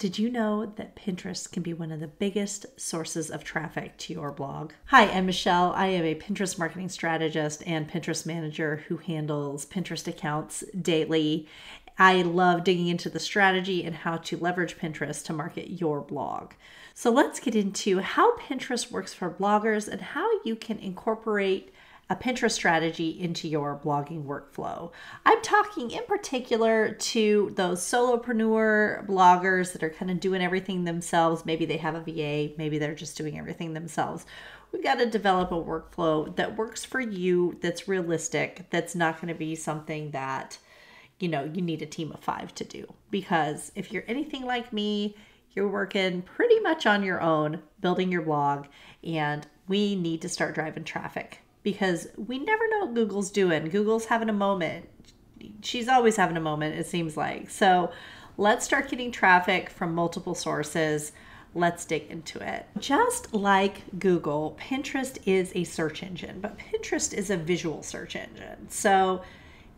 Did you know that Pinterest can be one of the biggest sources of traffic to your blog? Hi, I'm Michelle. I am a Pinterest marketing strategist and Pinterest manager who handles Pinterest accounts daily. I love digging into the strategy and how to leverage Pinterest to market your blog. So let's get into how Pinterest works for bloggers and how you can incorporate a Pinterest strategy into your blogging workflow. I'm talking in particular to those solopreneur bloggers that are kind of doing everything themselves. Maybe they have a VA, maybe they're just doing everything themselves. We've got to develop a workflow that works for you, that's realistic, that's not going to be something that, you need a team of 5 to do. Because if you're anything like me, you're working pretty much on your own, building your blog, and we need to start driving traffic. Because we never know what Google's doing. Google's having a moment. She's always having a moment, it seems like. So let's start getting traffic from multiple sources. Let's dig into it. Just like Google, Pinterest is a search engine, but Pinterest is a visual search engine. So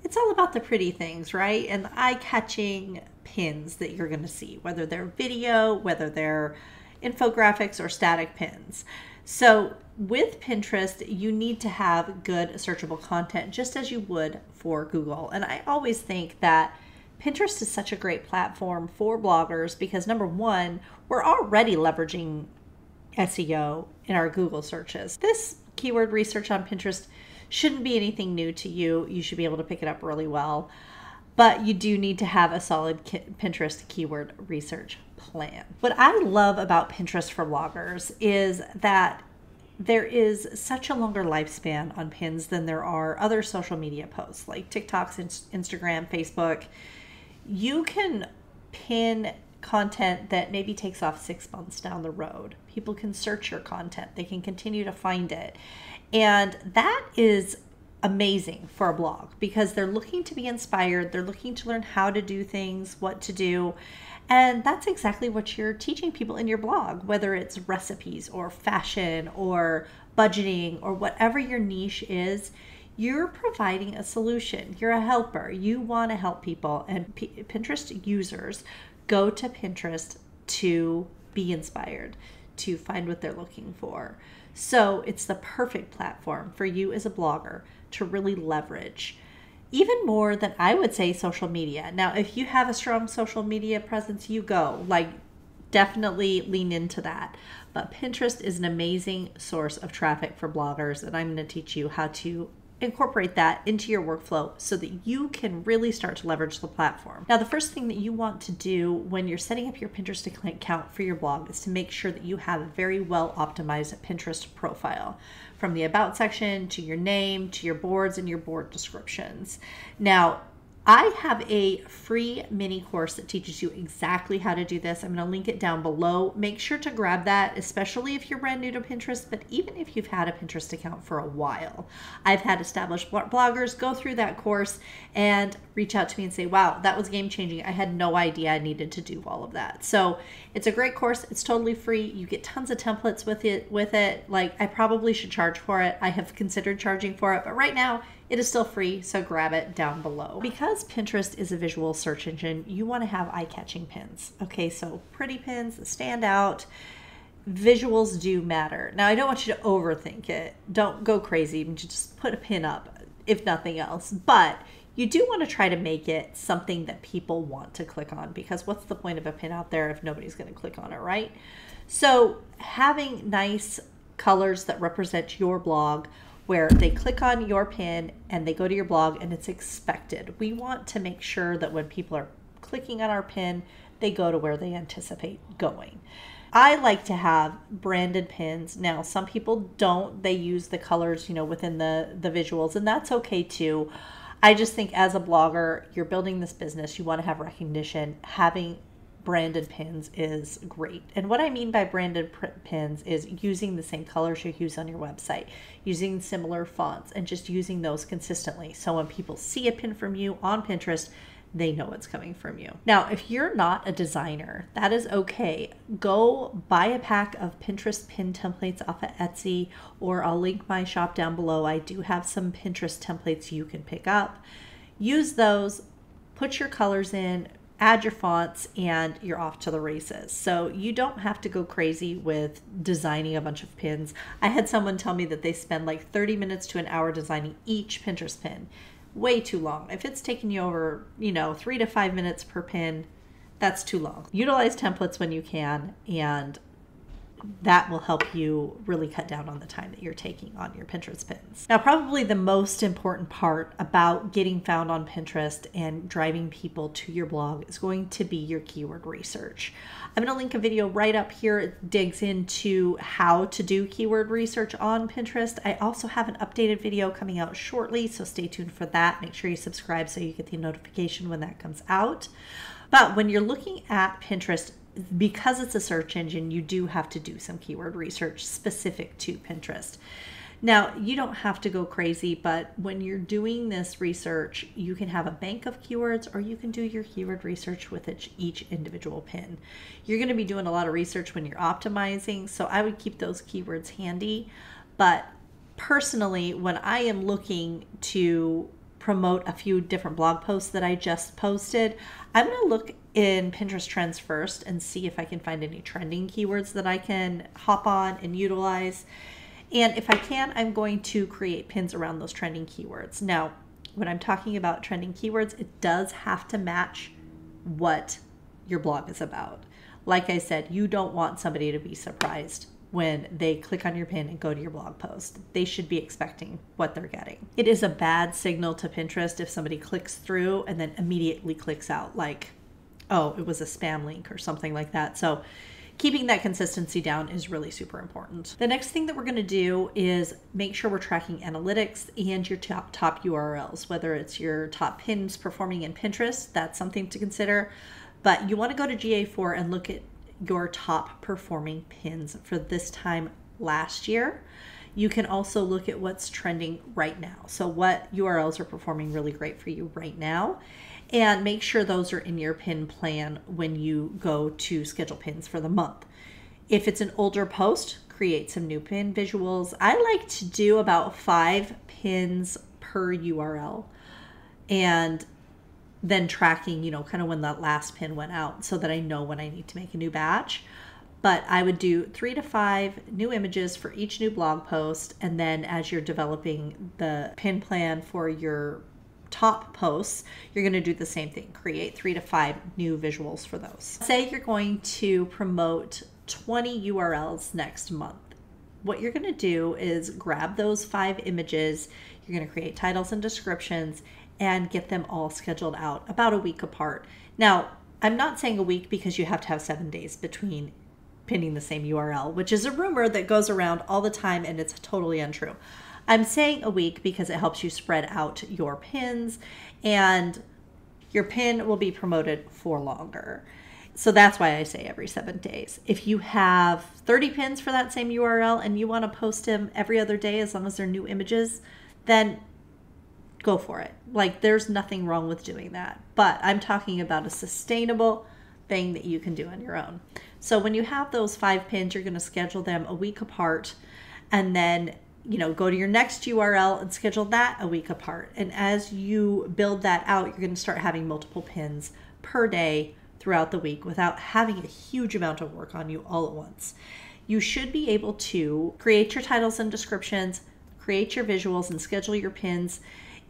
it's all about the pretty things, right? And the eye-catching pins that you're going to see, whether they're video, whether they're infographics or static pins. So with Pinterest, you need to have good searchable content just as you would for Google. And I always think that Pinterest is such a great platform for bloggers because number one, we're already leveraging SEO in our Google searches. This keyword research on Pinterest shouldn't be anything new to you. You should be able to pick it up really well. But you do need to have a solid Pinterest keyword research plan. What I love about Pinterest for bloggers is that there is such a longer lifespan on pins than there are other social media posts like TikToks, Instagram, Facebook. You can pin content that maybe takes off 6 months down the road. People can search your content. They can continue to find it. And that is amazing for a blog because they're looking to be inspired. They're looking to learn how to do things, what to do. And that's exactly what you're teaching people in your blog, whether it's recipes or fashion or budgeting or whatever your niche is. You're providing a solution. You're a helper. You want to help people. And Pinterest users go to Pinterest to be inspired, to find what they're looking for. So it's the perfect platform for you as a blogger to really leverage, even more than I would say social media. Now, if you have a strong social media presence, you go, definitely lean into that. But Pinterest is an amazing source of traffic for bloggers, and I'm going to teach you how to incorporate that into your workflow so that you can really start to leverage the platform. Now, the first thing that you want to do when you're setting up your Pinterest account for your blog is to make sure that you have a very well optimized Pinterest profile, from the about section to your name to your boards and your board descriptions. Now, I have a free mini course that teaches you exactly how to do this. I'm going to link it down below. Make sure to grab that, especially if you're brand new to Pinterest, but even if you've had a Pinterest account for a while. I've had established bloggers go through that course and reach out to me and say, wow, that was game changing. I had no idea I needed to do all of that. So it's a great course. It's totally free. You get tons of templates with it. I probably should charge for it. I have considered charging for it, but right now, it is still free, so grab it down below. Because Pinterest is a visual search engine, you want to have eye-catching pins. Okay, so pretty pins that stand out. Visuals do matter. Now, I don't want you to overthink it. Don't go crazy. Just put a pin up, if nothing else. But you do want to try to make it something that people want to click on, because what's the point of a pin out there if nobody's going to click on it, right? So having nice colors that represent your blog, where they click on your pin and they go to your blog and it's expected. We want to make sure that when people are clicking on our pin, they go to where they anticipate going. I like to have branded pins. Now, some people don't. They use the colors, within the visuals, and that's okay too. I just think as a blogger, you're building this business, you want to have recognition. Having branded pins is great. And what I mean by branded pins is using the same colors you use on your website, using similar fonts, and just using those consistently. So when people see a pin from you on Pinterest, they know it's coming from you. Now, if you're not a designer, that is okay. Go buy a pack of Pinterest pin templates off of Etsy, or I'll link my shop down below. I do have some Pinterest templates you can pick up. Use those, put your colors in, add your fonts, and you're off to the races. So you don't have to go crazy with designing a bunch of pins. I had someone tell me that they spend like 30 minutes to an hour designing each Pinterest pin. Way too long. If it's taking you over, 3 to 5 minutes per pin, that's too long. Utilize templates when you can, and that will help you really cut down on the time that you're taking on your Pinterest pins. Now, probably the most important part about getting found on Pinterest and driving people to your blog is going to be your keyword research. I'm going to link a video right up here. It digs into how to do keyword research on Pinterest. I also have an updated video coming out shortly, so stay tuned for that. Make sure you subscribe so you get the notification when that comes out. But when you're looking at Pinterest, because it's a search engine, you do have to do some keyword research specific to Pinterest. Now, you don't have to go crazy, but when you're doing this research, you can have a bank of keywords, or you can do your keyword research with each individual pin. You're going to be doing a lot of research when you're optimizing, so I would keep those keywords handy. But personally, when I am looking to promote a few different blog posts that I just posted, I'm going to look in Pinterest trends first and see if I can find any trending keywords that I can hop on and utilize. And if I can, I'm going to create pins around those trending keywords. Now, when I'm talking about trending keywords, it does have to match what your blog is about. Like I said, you don't want somebody to be surprised when they click on your pin and go to your blog post. They should be expecting what they're getting. It is a bad signal to Pinterest if somebody clicks through and then immediately clicks out, like, oh, it was a spam link or something like that. So keeping that consistency down is really super important. The next thing that we're going to do is make sure we're tracking analytics and your top URLs, whether it's your top pins performing in Pinterest. That's something to consider. But you want to go to GA4 and look at your top performing pins for this time last year. You can also look at what's trending right now. So what URLs are performing really great for you right now, and make sure those are in your pin plan when you go to schedule pins for the month. If it's an older post, create some new pin visuals. I like to do about 5 pins per URL, and then tracking, kind of when that last pin went out so that I know when I need to make a new batch. But I would do 3 to 5 new images for each new blog post. And then as you're developing the pin plan for your top posts, you're going to do the same thing. Create 3 to 5 new visuals for those. Say you're going to promote 20 URLs next month. What you're going to do is grab those 5 images. You're going to create titles and descriptions and get them all scheduled out about a week apart. Now, I'm not saying a week because you have to have 7 days between pinning the same URL, which is a rumor that goes around all the time and it's totally untrue. I'm saying a week because it helps you spread out your pins and your pin will be promoted for longer. So that's why I say every 7 days. If you have 30 pins for that same URL and you want to post them every other day as long as they're new images, then go for it. Like, there's nothing wrong with doing that. But I'm talking about a sustainable thing that you can do on your own. So when you have those 5 pins, you're going to schedule them a week apart, and then go to your next URL and schedule that a week apart. And as you build that out, you're going to start having multiple pins per day throughout the week without having a huge amount of work on you all at once. You should be able to create your titles and descriptions, create your visuals, and schedule your pins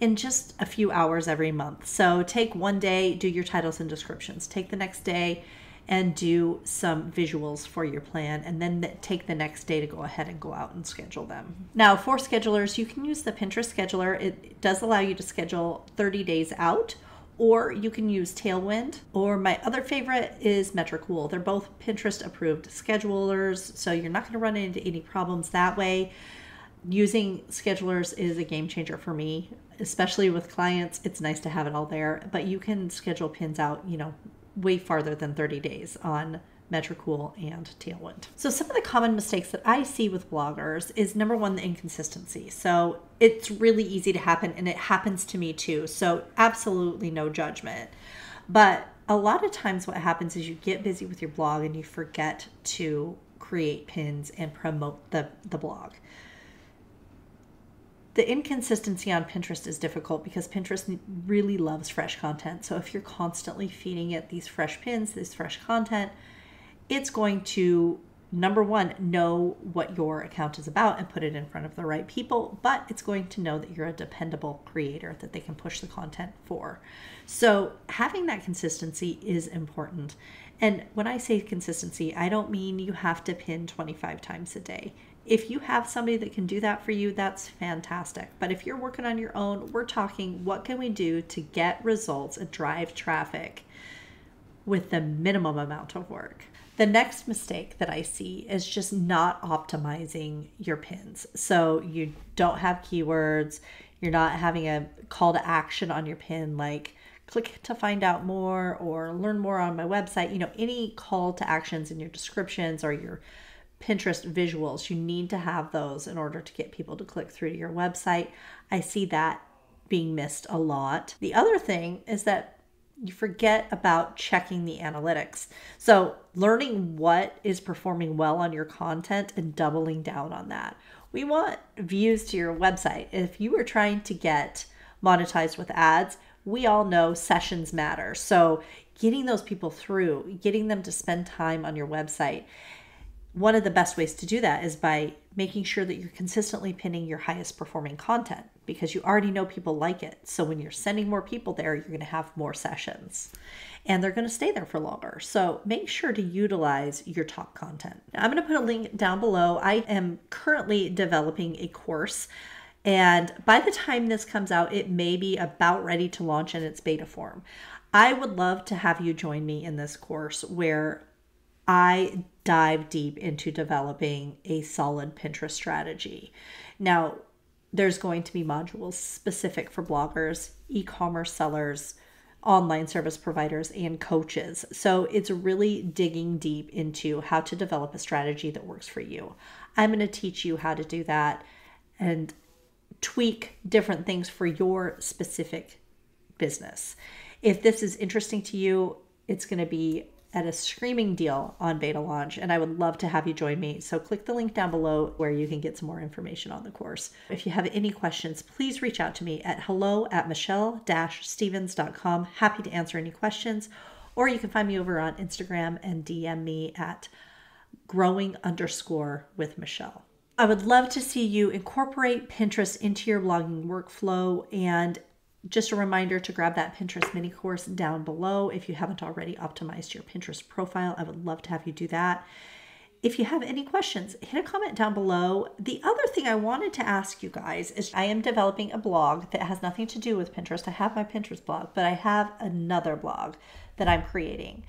in just a few hours every month. So take one day, do your titles and descriptions. Take the next day and do some visuals for your plan, and then take the next day to go ahead and go out and schedule them. Now, for schedulers, you can use the Pinterest scheduler. It does allow you to schedule 30 days out, or you can use Tailwind, or my other favorite is Metricool. They're both Pinterest approved schedulers, so you're not going to run into any problems that way. Using schedulers is a game changer for me, especially with clients. It's nice to have it all there, but you can schedule pins out, way farther than 30 days on Metricool and Tailwind. So some of the common mistakes that I see with bloggers is, number one, the inconsistency. So it's really easy to happen, and it happens to me too. So absolutely no judgment. But a lot of times what happens is you get busy with your blog and you forget to create pins and promote the blog. The inconsistency on Pinterest is difficult because Pinterest really loves fresh content. So if you're constantly feeding it these fresh pins, this fresh content, it's going to, number one, know what your account is about and put it in front of the right people, but it's going to know that you're a dependable creator that they can push the content for. So having that consistency is important. And when I say consistency, I don't mean you have to pin 25 times a day. If you have somebody that can do that for you, that's fantastic. But if you're working on your own, we're talking, what can we do to get results and drive traffic with the minimum amount of work? The next mistake that I see is just not optimizing your pins. So you don't have keywords, you're not having a call to action on your pin like click to find out more or learn more on my website. You know, any call to actions in your descriptions or your Pinterest visuals, you need to have those in order to get people to click through to your website. I see that being missed a lot. The other thing is that you forget about checking the analytics. So learning what is performing well on your content and doubling down on that. We want views to your website. If you are trying to get monetized with ads, we all know sessions matter. So getting those people through, getting them to spend time on your website. One of the best ways to do that is by making sure that you're consistently pinning your highest performing content because you already know people like it. So when you're sending more people there, you're going to have more sessions and they're going to stay there for longer. So make sure to utilize your top content. Now, I'm going to put a link down below. I am currently developing a course, and by the time this comes out, it may be about ready to launch in its beta form. I would love to have you join me in this course where I dive deep into developing a solid Pinterest strategy. Now, there's going to be modules specific for bloggers, e-commerce sellers, online service providers, and coaches. So it's really digging deep into how to develop a strategy that works for you. I'm going to teach you how to do that and tweak different things for your specific business. If this is interesting to you, it's going to be at a screaming deal on beta launch, and I would love to have you join me. So click the link down below where you can get some more information on the course. If you have any questions, please reach out to me at hello@michelle-stevens.com. Happy to answer any questions, or you can find me over on Instagram and DM me at growing_with-Michelle. I would love to see you incorporate Pinterest into your blogging workflow, and just a reminder to grab that Pinterest mini course down below. If you haven't already optimized your Pinterest profile, I would love to have you do that. If you have any questions, hit a comment down below. The other thing I wanted to ask you guys is I am developing a blog that has nothing to do with Pinterest. I have my Pinterest blog, but I have another blog that I'm creating.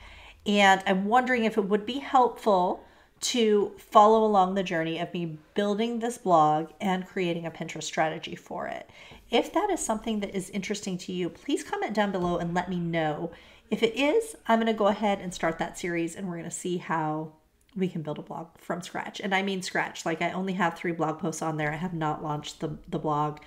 And I'm wondering if it would be helpful to follow along the journey of me building this blog and creating a Pinterest strategy for it. If that is something that is interesting to you, please comment down below and let me know. If it is, I'm going to go ahead and start that series, and we're going to see how we can build a blog from scratch. And I mean scratch, like I only have 3 blog posts on there. I have not launched the blog.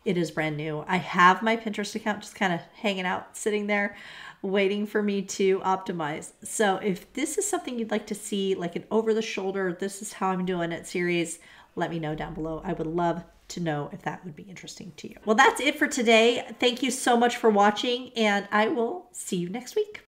It is brand new. I have my Pinterest account just kind of hanging out, sitting there, waiting for me to optimize. So if this is something you'd like to see, like an over the shoulder, this is how I'm doing it series, let me know down below. I would love to know if that would be interesting to you. Well, that's it for today. Thank you so much for watching, and I will see you next week.